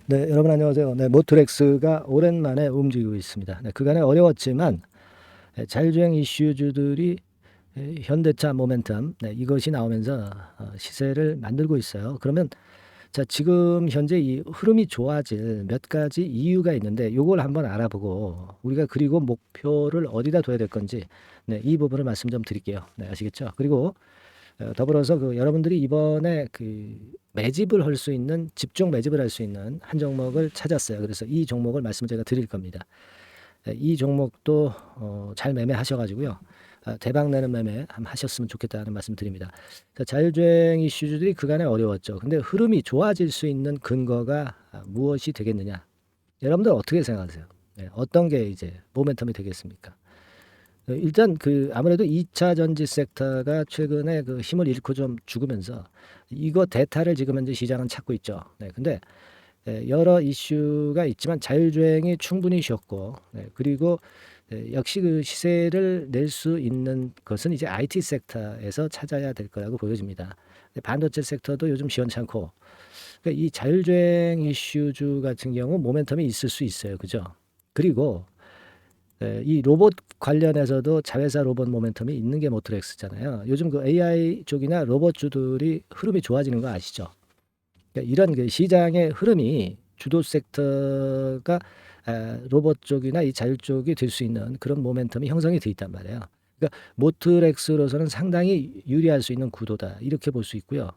네, 여러분 안녕하세요. 네, 모트렉스가 오랜만에 움직이고 있습니다. 네, 그간에 어려웠지만 자율주행 이슈주들이 현대차 모멘텀 이것이 나오면서 시세를 만들고 있어요. 그러면 자, 지금 현재 이 흐름이 좋아질 몇 가지 이유가 있는데 요걸 한번 알아보고 우리가 그리고 목표를 어디다 둬야 될 건지 이 부분을 말씀 좀 드릴게요. 네, 아시겠죠? 그리고 더불어서 그 여러분들이 이번에 그 매집을 할 수 있는 집중 매집을 할 수 있는 한 종목을 찾았어요. 그래서 이 종목을 말씀을 제가 드릴 겁니다. 이 종목도 잘 매매하셔가지고요. 대박 내는 매매 한번 하셨으면 좋겠다는 말씀 드립니다. 자율주행 이슈들이 그간에 어려웠죠. 근데 흐름이 좋아질 수 있는 근거가 무엇이 되겠느냐? 여러분들 어떻게 생각하세요? 네, 어떤 게 이제 모멘텀이 되겠습니까? 일단 그 아무래도 2차 전지 섹터가 최근에 그 힘을 잃고 좀 죽으면서 이거 대타를 지금 현재 시장은 찾고 있죠. 네, 근데 여러 이슈가 있지만 자율주행이 충분히 쉬었고, 그리고 역시 그 시세를 낼 수 있는 것은 이제 IT 섹터에서 찾아야 될 거라고 보여집니다. 반도체 섹터도 요즘 시원찮고, 그러니까 이 자율주행 이슈주 같은 경우 모멘텀이 있을 수 있어요, 그죠? 그리고 이 로봇 관련해서도 자회사 로봇 모멘텀이 있는 게 모트렉스잖아요. 요즘 그 AI 쪽이나 로봇주들이 흐름이 좋아지는 거 아시죠? 그러니까 이런 그 시장의 흐름이 주도 섹터가 로봇 쪽이나 이 자율 쪽이 될 수 있는 그런 모멘텀이 형성이 돼 있단 말이에요. 그러니까 모트렉스로서는 상당히 유리할 수 있는 구도다 이렇게 볼 수 있고요.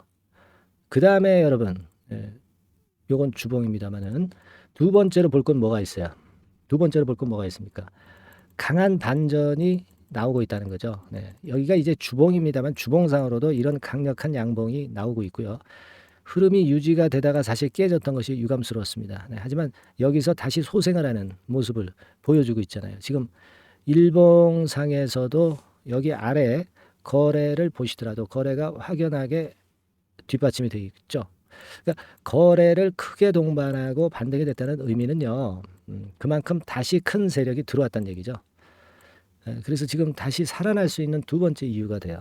그 다음에 여러분, 요건 주봉입니다만은 두 번째로 볼 건 뭐가 있어요? 두 번째로 볼 건 뭐가 있습니까? 강한 반전이 나오고 있다는 거죠. 네. 여기가 이제 주봉입니다만 주봉상으로도 이런 강력한 양봉이 나오고 있고요. 흐름이 유지가 되다가 사실 깨졌던 것이 유감스러웠습니다. 네. 하지만 여기서 다시 소생을 하는 모습을 보여주고 있잖아요. 지금 일봉상에서도 여기 아래 거래를 보시더라도 거래가 확연하게 뒷받침이 되어 있죠. 그러니까 거래를 크게 동반하고 반등이 됐다는 의미는요. 그만큼 다시 큰 세력이 들어왔다는 얘기죠. 그래서 지금 다시 살아날 수 있는 두 번째 이유가 돼요.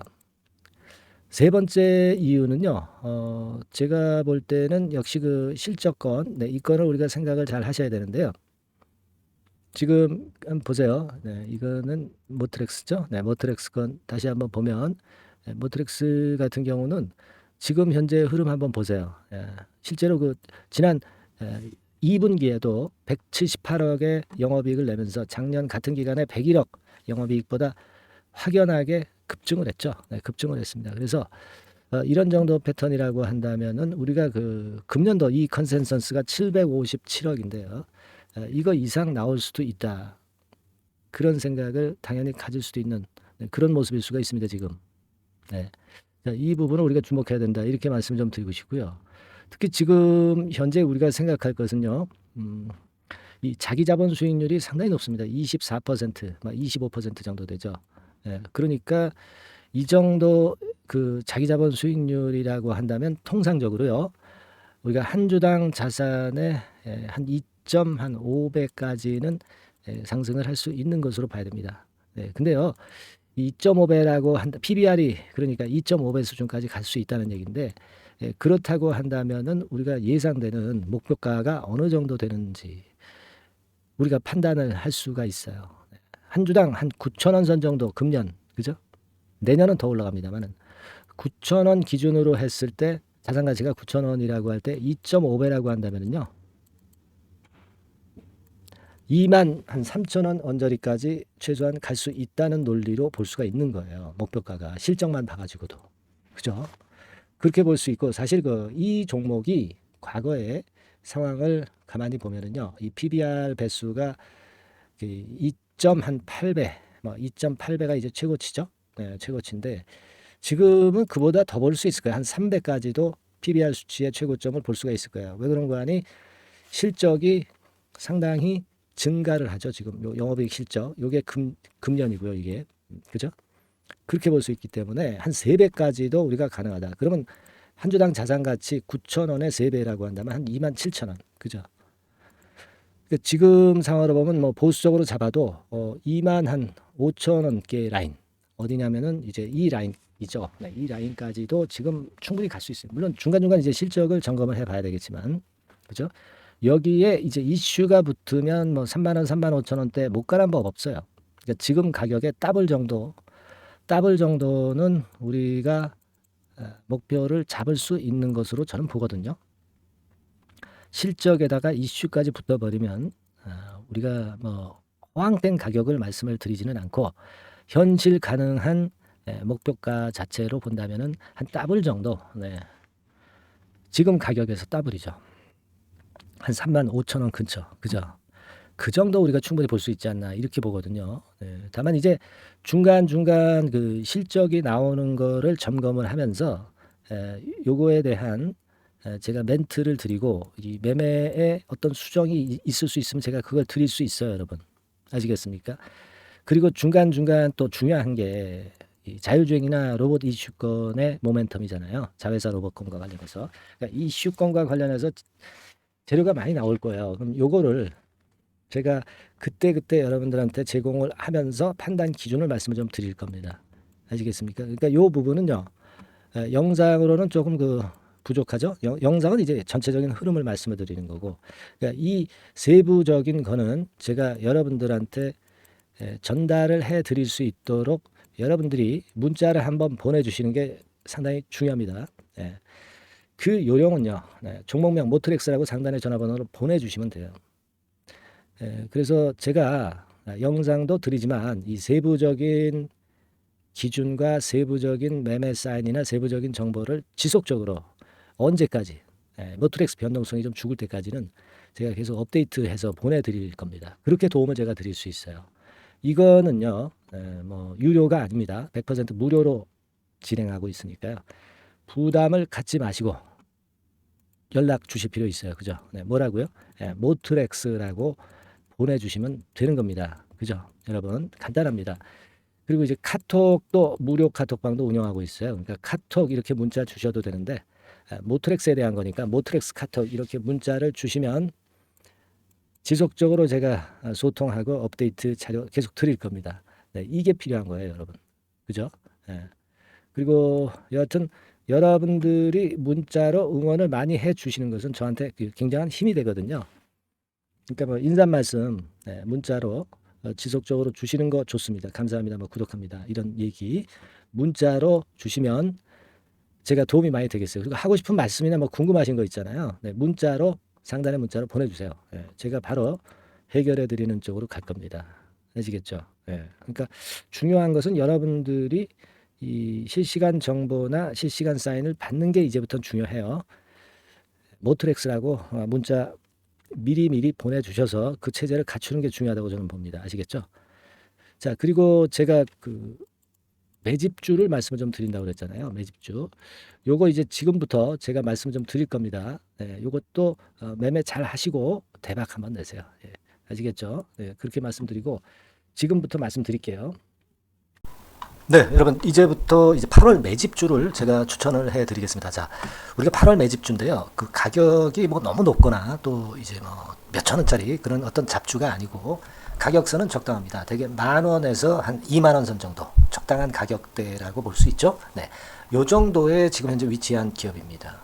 세 번째 이유는요, 제가 볼 때는 역시 그 실적권, 이 건을 우리가 생각을 잘 하셔야 되는데요. 지금 한번 보세요. 네, 이거는 모트렉스죠. 네, 모트렉스 건 다시 한번 보면, 모트렉스 같은 경우는 지금 현재 흐름 한번 보세요. 실제로 그 지난 2분기에도 178억의 영업이익을 내면서 작년 같은 기간에 101억 영업이익보다 확연하게 급증을 했죠. 네, 급증을 했습니다. 그래서 이런 정도 패턴이라고 한다면은 우리가 그 금년도 이 컨센서스가 757억인데요. 이거 이상 나올 수도 있다. 그런 생각을 당연히 가질 수도 있는 그런 모습일 수가 있습니다. 지금. 네. 이 부분을 우리가 주목해야 된다. 이렇게 말씀 좀 드리고 싶고요. 특히 지금 현재 우리가 생각할 것은요. 이 자기 자본 수익률이 상당히 높습니다. 24%, 25% 정도 되죠. 그러니까 이 정도 그 자기 자본 수익률이라고 한다면 통상적으로요. 우리가 한 주당 자산의 한 2.5배까지는 상승을 할 수 있는 것으로 봐야 됩니다. 근데요. 2.5배라고 한다. PBR이 그러니까 2.5배 수준까지 갈 수 있다는 얘기인데 그렇다고 한다면은 우리가 예상되는 목표가가 어느 정도 되는지 우리가 판단을 할 수가 있어요. 한 주당 한 9천 원 선 정도 금년 그죠? 내년은 더 올라갑니다만은 9천 원 기준으로 했을 때 자산 가치가 9천 원이라고 할 때 2.5배라고 한다면은요. 2만 한 3천 원 언저리까지 최소한 갈 수 있다는 논리로 볼 수가 있는 거예요. 목표가가 실적만 봐가지고도 그죠? 그렇게 볼 수 있고 사실 그 이 종목이 과거의 상황을 가만히 보면은요, 이 PBR 배수가 2.8배, 뭐 2.8배가 이제 최고치죠. 네, 최고치인데 지금은 그보다 더 볼 수 있을 거예요. 한 3배까지도 PBR 수치의 최고점을 볼 수가 있을 거예요. 왜 그런가 하니 실적이 상당히 증가를 하죠. 지금 요 영업이익 실적, 요게 금년이고요. 이게 그죠? 그렇게 볼 수 있기 때문에 한 3배까지도 우리가 가능하다. 그러면 한 주당 자산 가치 9천 원의 3배라고 한다면 한 2만 7천 원. 그죠? 그러니까 지금 상황으로 보면 뭐 보수적으로 잡아도 2만 한 5천 원대 라인. 어디냐면은 이제 이 라인이죠. 네, 이 라인까지도 지금 충분히 갈 수 있어요. 물론 중간중간 이제 실적을 점검을 해 봐야 되겠지만. 그죠? 여기에 이제 이슈가 붙으면 뭐 3만 원, 3만 5천 원대 못 가는 법 없어요. 그러니까 지금 가격에 더블 정도는 우리가 목표를 잡을 수 있는 것으로 저는 보거든요. 실적에다가 이슈까지 붙어버리면 우리가 뭐 호황된 가격을 말씀을 드리지는 않고 현실 가능한 목표가 자체로 본다면은 한 더블 정도, 네. 지금 가격에서 더블이죠. 한 3만 5천 원 근처, 그죠? 그 정도 우리가 충분히 볼 수 있지 않나 이렇게 보거든요. 네. 다만 이제 중간중간 그 실적이 나오는 거를 점검을 하면서 요거에 대한 제가 멘트를 드리고 이 매매에 어떤 수정이 있을 수 있으면 제가 그걸 드릴 수 있어요, 여러분. 아시겠습니까? 그리고 중간중간 또 중요한 게 이 자율주행이나 로봇 이슈권의 모멘텀이잖아요. 자회사 로봇권과 관련해서. 그러니까 이슈권과 관련해서 재료가 많이 나올 거예요. 그럼 요거를 제가 그때그때 여러분들한테 제공을 하면서 판단 기준을 말씀을 좀 드릴 겁니다. 아시겠습니까? 그러니까 요 부분은요. 영상으로는 조금 부족하죠. 영상은 이제 전체적인 흐름을 말씀을 드리는 거고, 그러니까 이 세부적인 거는 제가 여러분들한테 전달을 해 드릴 수 있도록 여러분들이 문자를 한번 보내주시는 게 상당히 중요합니다. 그 요령은요, 종목명 모트렉스라고 상단에 전화번호를 보내주시면 돼요. 그래서 제가 영상도 드리지만 이 세부적인 기준과 세부적인 매매 사인이나 세부적인 정보를 지속적으로 언제까지 모트렉스 변동성이 좀 죽을 때까지는 제가 계속 업데이트해서 보내드릴 겁니다. 그렇게 도움을 제가 드릴 수 있어요. 이거는요, 뭐 유료가 아닙니다. 100% 무료로 진행하고 있으니까요. 부담을 갖지 마시고 연락 주실 필요 있어요. 그죠? 네, 뭐라고요? 모트렉스라고 보내주시면 되는 겁니다. 그죠? 여러분, 간단합니다. 그리고 이제 카톡도 무료 카톡방도 운영하고 있어요. 그러니까 카톡 이렇게 문자 주셔도 되는데 모트렉스에 대한 거니까 모트렉스 카톡 이렇게 문자를 주시면 지속적으로 제가 소통하고 업데이트 자료 계속 드릴 겁니다. 네, 이게 필요한 거예요, 여러분. 그죠? 네. 그리고 여하튼 여러분들이 문자로 응원을 많이 해 주시는 것은 저한테 굉장한 힘이 되거든요. 그러니까 뭐 인사 말씀 문자로 지속적으로 주시는 거 좋습니다. 감사합니다. 뭐 구독합니다. 이런 얘기 문자로 주시면 제가 도움이 많이 되겠어요. 그리고 하고 싶은 말씀이나 뭐 궁금하신 거 있잖아요. 네, 문자로 상단에 문자로 보내주세요. 제가 바로 해결해 드리는 쪽으로 갈 겁니다. 아시겠죠? 그러니까 중요한 것은 여러분들이 이 실시간 정보나 실시간 사인을 받는 게 이제부터 중요해요. 모트렉스라고 문자 미리미리 보내주셔서 그 체제를 갖추는 게 중요하다고 저는 봅니다. 아시겠죠? 자, 그리고 제가 매집주를 말씀을 좀 드린다고 그랬잖아요. 매집주. 요거 이제 지금부터 제가 말씀 좀 드릴 겁니다. 요것도 매매 잘 하시고 대박 한번 내세요. 아시겠죠? 그렇게 말씀드리고 지금부터 말씀드릴게요. 네, 여러분 이제부터 이제 8월 매집주를 제가 추천을 해드리겠습니다. 자, 우리가 8월 매집주인데요. 그 가격이 뭐 너무 높거나 또 이제 뭐 몇천 원짜리 그런 어떤 잡주가 아니고 가격선은 적당합니다. 대개 10,000원에서 한 20,000원 선 정도 적당한 가격대라고 볼 수 있죠. 네, 요 정도에 지금 현재 위치한 기업입니다.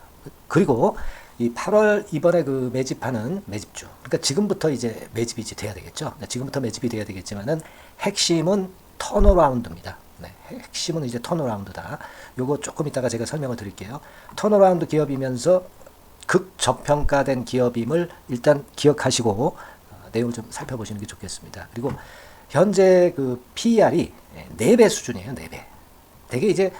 그리고 이 8월 이번에 그 매집하는 매집주, 그러니까 지금부터 이제 매집이 이제 돼야 되겠죠. 네, 지금부터 매집이 돼야 되겠지만은 핵심은 턴어라운드입니다. 네, 핵심은 이제 턴어라운드다. 요거 조금 이따가 제가 설명을 드릴게요. 턴어라운드 기업이면서 극저평가된 기업임을 일단 기억하시고 내용을 좀 살펴보시는 게 좋겠습니다. 그리고 현재 그 PER이 4배 수준이에요. 4배. 되게 이제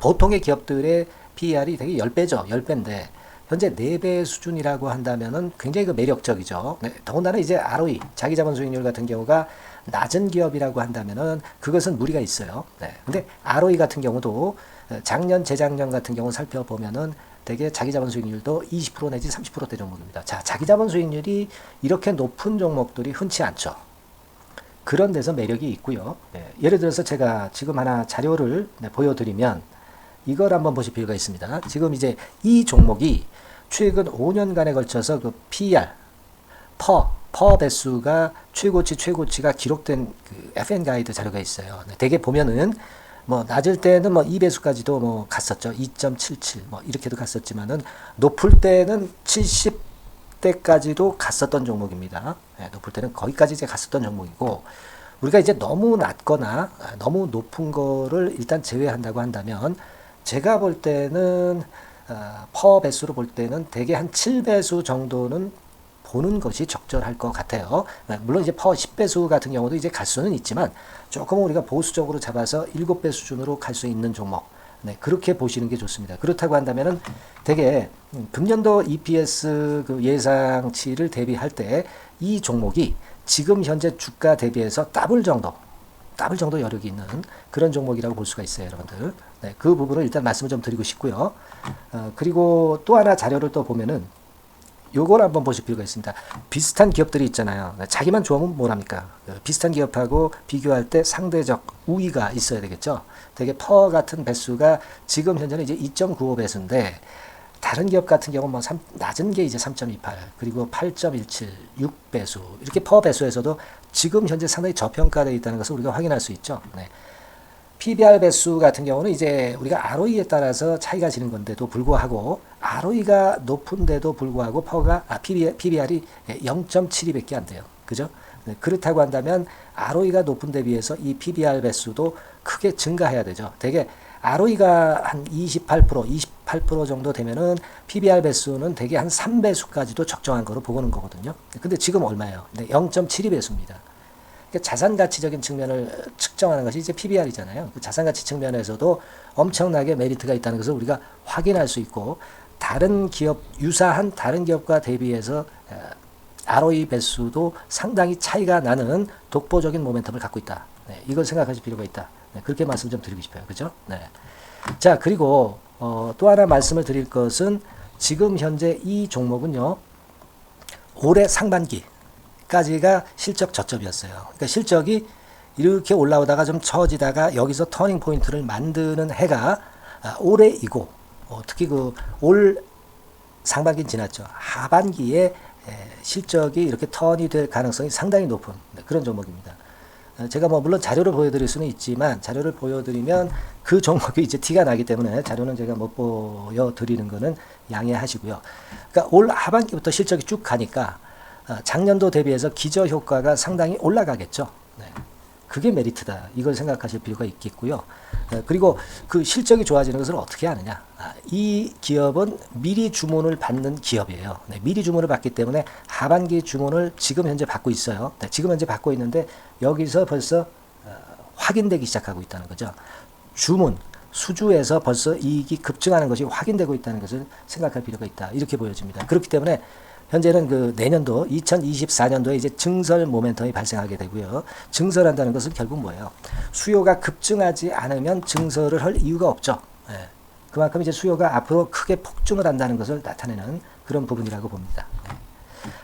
보통의 기업들의 PER이 되게 10배죠. 10배인데 현재 4배 수준이라고 한다면은 굉장히 그 매력적이죠. 네, 더군다나 이제 ROE, 자기자본 수익률 같은 경우가 낮은 기업이라고 한다면은 그것은 무리가 있어요. 네. 근데 ROE 같은 경우도 작년, 재작년 같은 경우 살펴보면은 되게 자기자본 수익률도 20% 내지 30%대 정도입니다. 자, 자기자본 수익률이 이렇게 높은 종목들이 흔치 않죠. 그런 데서 매력이 있고요. 네. 예를 들어서 제가 지금 하나 자료를 보여드리면 이걸 한번 보실 필요가 있습니다. 지금 이제 이 종목이 최근 5년간에 걸쳐서 그 PER, 퍼 배수가 최고치가 기록된 그 FN 가이드 자료가 있어요. 대개 보면은 뭐 낮을 때는 뭐 2배수까지도 뭐 갔었죠. 2.77 뭐 이렇게도 갔었지만은 높을 때는 때까지도 갔었던 종목입니다. 높을 때는 거기까지 이제 갔었던 종목이고, 우리가 이제 너무 낮거나 너무 높은 거를 일단 제외한다고 한다면, 제가 볼 때는 퍼 배수로 볼 때는 대개 한 7배수 정도는 보는 것이 적절할 것 같아요. 물론 이제 퍼 10배수 같은 경우도 이제 갈 수는 있지만, 조금 우리가 보수적으로 잡아서 7배 수준으로 갈 수 있는 종목, 그렇게 보시는 게 좋습니다. 그렇다고 한다면은 되게 금년도 EPS 그 예상치를 대비할 때 이 종목이 지금 현재 주가 대비해서 더블 정도 여력이 있는 그런 종목이라고 볼 수가 있어요, 여러분들. 그 부분을 일단 말씀을 좀 드리고 싶고요. 그리고 또 하나 자료를 또 보면은 요걸 한번 보실 필요가 있습니다. 비슷한 기업들이 있잖아요. 자기만 좋으면 뭐랍니까? 비슷한 기업하고 비교할 때 상대적 우위가 있어야 되겠죠. 되게 퍼 같은 배수가 지금 현재는 이제 2.95배수인데, 다른 기업 같은 경우는 뭐 낮은 게 이제 3.28, 그리고 8.17, 6배수, 이렇게 퍼 배수에서도 지금 현재 상당히 저평가되어 있다는 것을 우리가 확인할 수 있죠. PBR 배수 같은 경우는 이제 우리가 ROE에 따라서 차이가 지는 건데도 불구하고, ROE가 높은데도 불구하고 PBR이 0.72밖에 안 돼요. 그죠? 그렇다고 한다면 ROE가 높은 데 비해서 이 PBR 배수도 크게 증가해야 되죠. 되게 ROE가 한 28% 정도 되면은 PBR 배수는 되게 한 3배수까지도 적정한 거로 보고는 거거든요. 근데 지금 얼마예요? 0.72배수입니다. 자산 가치적인 측면을 측정하는 것이 이제 PBR이잖아요. 그 자산 가치 측면에서도 엄청나게 메리트가 있다는 것을 우리가 확인할 수 있고, 다른 기업, 유사한 다른 기업과 대비해서 ROE 배수도 상당히 차이가 나는 독보적인 모멘텀을 갖고 있다. 이걸 생각하실 필요가 있다. 그렇게 말씀 좀 드리고 싶어요. 그죠? 자, 그리고 또 하나 말씀을 드릴 것은, 지금 현재 이 종목은요, 올해 상반기까지가 실적 저점이었어요. 그러니까 실적이 이렇게 올라오다가 좀 처지다가 여기서 터닝 포인트를 만드는 해가 올해이고, 특히 그 올 상반기는 지났죠. 하반기에 실적이 이렇게 턴이 될 가능성이 상당히 높은 그런 종목입니다. 제가 뭐 물론 자료를 보여드릴 수는 있지만, 자료를 보여드리면 그 종목이 이제 티가 나기 때문에 자료는 제가 못 보여드리는 거는 양해하시고요. 그러니까 올 하반기부터 실적이 쭉 가니까 작년도 대비해서 기저효과가 상당히 올라가겠죠. 그게 메리트다. 이걸 생각하실 필요가 있겠고요. 그리고 그 실적이 좋아지는 것을 어떻게 하느냐. 이 기업은 미리 주문을 받는 기업이에요. 미리 주문을 받기 때문에 하반기 주문을 지금 현재 받고 있어요. 지금 현재 받고 있는데 여기서 벌써 확인되기 시작하고 있다는 거죠. 주문, 수주에서 벌써 이익이 급증하는 것이 확인되고 있다는 것을 생각할 필요가 있다. 이렇게 보여집니다. 그렇기 때문에 현재는 그 내년도 2024년도에 이제 증설 모멘텀이 발생하게 되고요. 증설한다는 것은 결국 뭐예요? 수요가 급증하지 않으면 증설을 할 이유가 없죠. 그만큼 이제 수요가 앞으로 크게 폭증을 한다는 것을 나타내는 그런 부분이라고 봅니다.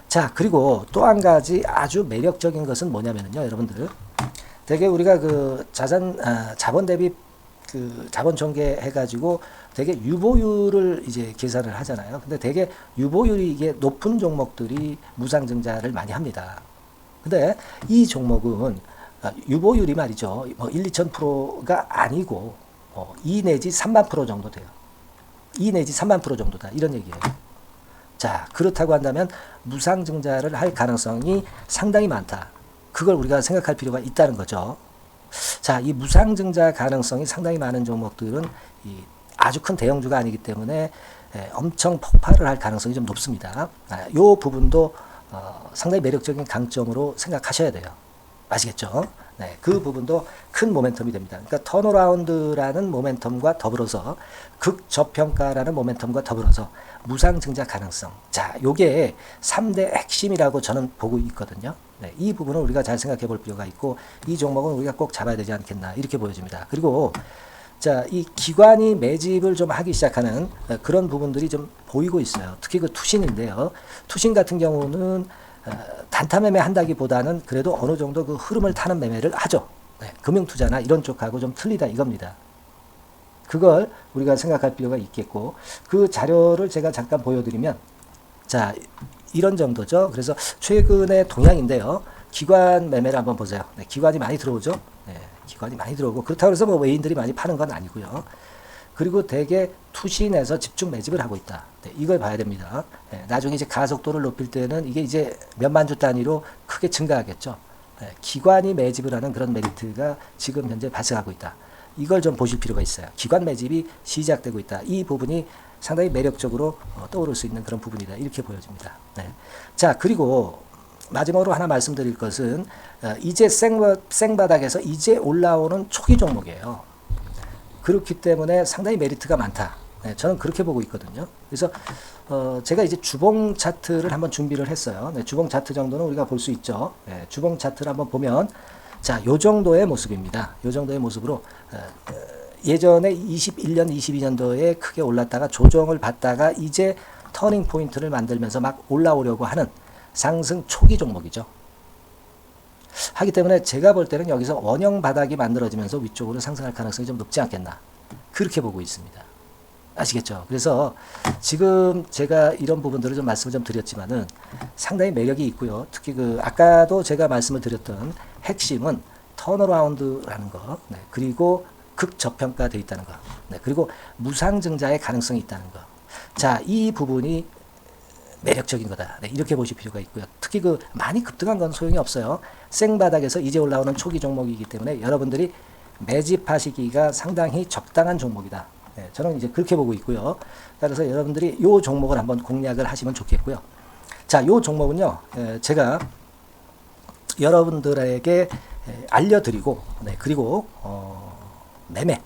자, 그리고 또 한 가지 아주 매력적인 것은 뭐냐면요, 여러분들. 되게 우리가 그 자본 대비 그 자본 전개 해가지고 되게 유보율을 이제 계산을 하잖아요. 근데 되게 유보율이 이게 높은 종목들이 무상증자를 많이 합니다. 근데 이 종목은 유보율이 말이죠. 뭐 1, 2,000%가 아니고 2 내지 3만 프로 정도 돼요. 2 내지 3만 프로 정도다. 이런 얘기예요. 자, 그렇다고 한다면 무상증자를 할 가능성이 상당히 많다. 그걸 우리가 생각할 필요가 있다는 거죠. 자, 이 무상증자 가능성이 상당히 많은 종목들은 아주 큰 대형주가 아니기 때문에 엄청 폭발을 할 가능성이 좀 높습니다. 이 부분도 상당히 매력적인 강점으로 생각하셔야 돼요. 아시겠죠? 그 부분도 큰 모멘텀이 됩니다. 그러니까 턴어라운드라는 모멘텀과 더불어서 극저평가라는 모멘텀과 더불어서 무상증자 가능성. 자, 요게 3대 핵심이라고 저는 보고 있거든요. 이 부분을 우리가 잘 생각해 볼 필요가 있고, 이 종목은 우리가 꼭 잡아야 되지 않겠나 이렇게 보여집니다. 그리고 자, 이 기관이 매집을 좀 하기 시작하는 그런 부분들이 좀 보이고 있어요. 특히 그 투신인데요. 투신 같은 경우는 단타 매매 한다기보다는 그래도 어느 정도 그 흐름을 타는 매매를 하죠. 금융투자나 이런 쪽하고 좀 틀리다 이겁니다. 그걸 우리가 생각할 필요가 있겠고, 그 자료를 제가 잠깐 보여드리면, 자, 이런 정도죠. 그래서 최근의 동향인데요. 기관 매매를 한번 보세요. 기관이 많이 들어오죠. 기관이 많이 들어오고, 그렇다고 해서 뭐 외인들이 많이 파는 건 아니고요. 그리고 대개 투신해서 집중 매집을 하고 있다. 네, 이걸 봐야 됩니다. 네, 나중에 이제 가속도를 높일 때는 이게 이제 몇만 주 단위로 크게 증가하겠죠. 네, 기관이 매집을 하는 그런 메리트가 지금 현재 발생하고 있다. 이걸 좀 보실 필요가 있어요. 기관 매집이 시작되고 있다. 이 부분이 상당히 매력적으로 떠오를 수 있는 그런 부분이다. 이렇게 보여집니다. 네. 자, 그리고 마지막으로 하나 말씀드릴 것은 이제 생바닥에서 이제 올라오는 초기 종목이에요. 그렇기 때문에 상당히 메리트가 많다. 네, 저는 그렇게 보고 있거든요. 그래서 제가 이제 주봉 차트를 한번 준비를 했어요. 네, 주봉 차트 정도는 우리가 볼 수 있죠. 네, 주봉 차트를 한번 보면 자, 요 정도의 모습입니다. 요 정도의 모습으로 예전에 21년, 22년도에 크게 올랐다가 조정을 받다가 이제 터닝 포인트를 만들면서 막 올라오려고 하는 상승 초기 종목이죠. 하기 때문에 제가 볼 때는 여기서 원형 바닥이 만들어지면서 위쪽으로 상승할 가능성이 좀 높지 않겠나. 그렇게 보고 있습니다. 아시겠죠? 그래서 지금 제가 이런 부분들을 좀 말씀을 좀 드렸지만은 상당히 매력이 있고요. 특히 그 아까도 제가 말씀을 드렸던 핵심은 턴어라운드라는 거, 네, 그리고 극저평가되어 있다는 거, 네, 그리고 무상증자의 가능성이 있다는 거. 자, 이 부분이 매력적인 거다. 네, 이렇게 보실 필요가 있고요. 특히 그 많이 급등한 건 소용이 없어요. 생바닥에서 이제 올라오는 초기 종목이기 때문에 여러분들이 매집하시기가 상당히 적당한 종목이다. 네, 저는 이제 그렇게 보고 있고요. 따라서 여러분들이 이 종목을 한번 공략을 하시면 좋겠고요. 자, 이 종목은요, 제가 여러분들에게 알려드리고, 네, 그리고 매매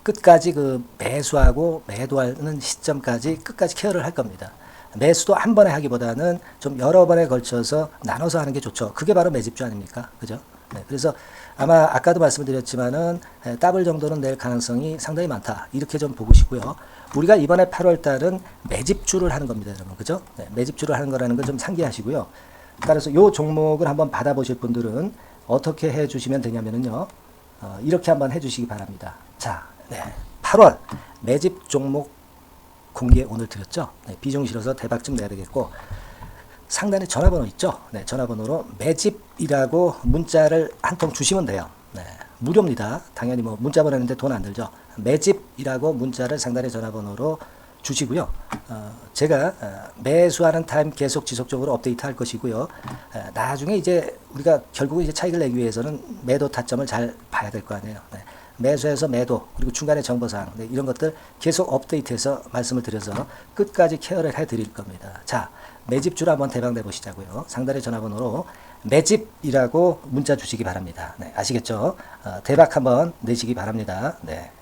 끝까지 그 매수하고 매도하는 시점까지 끝까지 케어를 할 겁니다. 매수도 한 번에 하기보다는 좀 여러 번에 걸쳐서 나눠서 하는 게 좋죠. 그게 바로 매집주 아닙니까? 그죠? 네, 그래서 아마 아까도 말씀드렸지만은 더블 정도는 낼 가능성이 상당히 많다. 이렇게 좀 보시고요. 우리가 이번에 8월 달은 매집주를 하는 겁니다, 여러분. 그죠? 네, 매집주를 하는 거라는 걸 좀 상기하시고요. 따라서 이 종목을 한번 받아보실 분들은 어떻게 해 주시면 되냐면은요. 이렇게 한번 해 주시기 바랍니다. 자, 네, 8월 매집 종목 공개 오늘 드렸죠. 네, 비중 실어서 대박 좀 내야 되겠고, 상단에 전화번호 있죠. 네, 전화번호로 매집이라고 문자를 한 통 주시면 돼요. 네, 무료입니다. 당연히 뭐 문자 보내는데 돈 안 들죠. 매집이라고 문자를 상단에 전화번호로 주시고요. 제가 매수하는 타임 계속 지속적으로 업데이트 할 것이고요. 나중에 이제 우리가 결국 이제 차익을 내기 위해서는 매도 타점을 잘 봐야 될 거 아니에요. 네. 매수해서 매도, 그리고 중간에 정보사항, 네, 이런 것들 계속 업데이트해서 말씀을 드려서 끝까지 케어를 해드릴 겁니다. 자, 매집주를 한번 대박 내보시자고요. 상단의 전화번호로 매집이라고 문자 주시기 바랍니다. 네, 아시겠죠? 대박 한번 내시기 바랍니다. 네.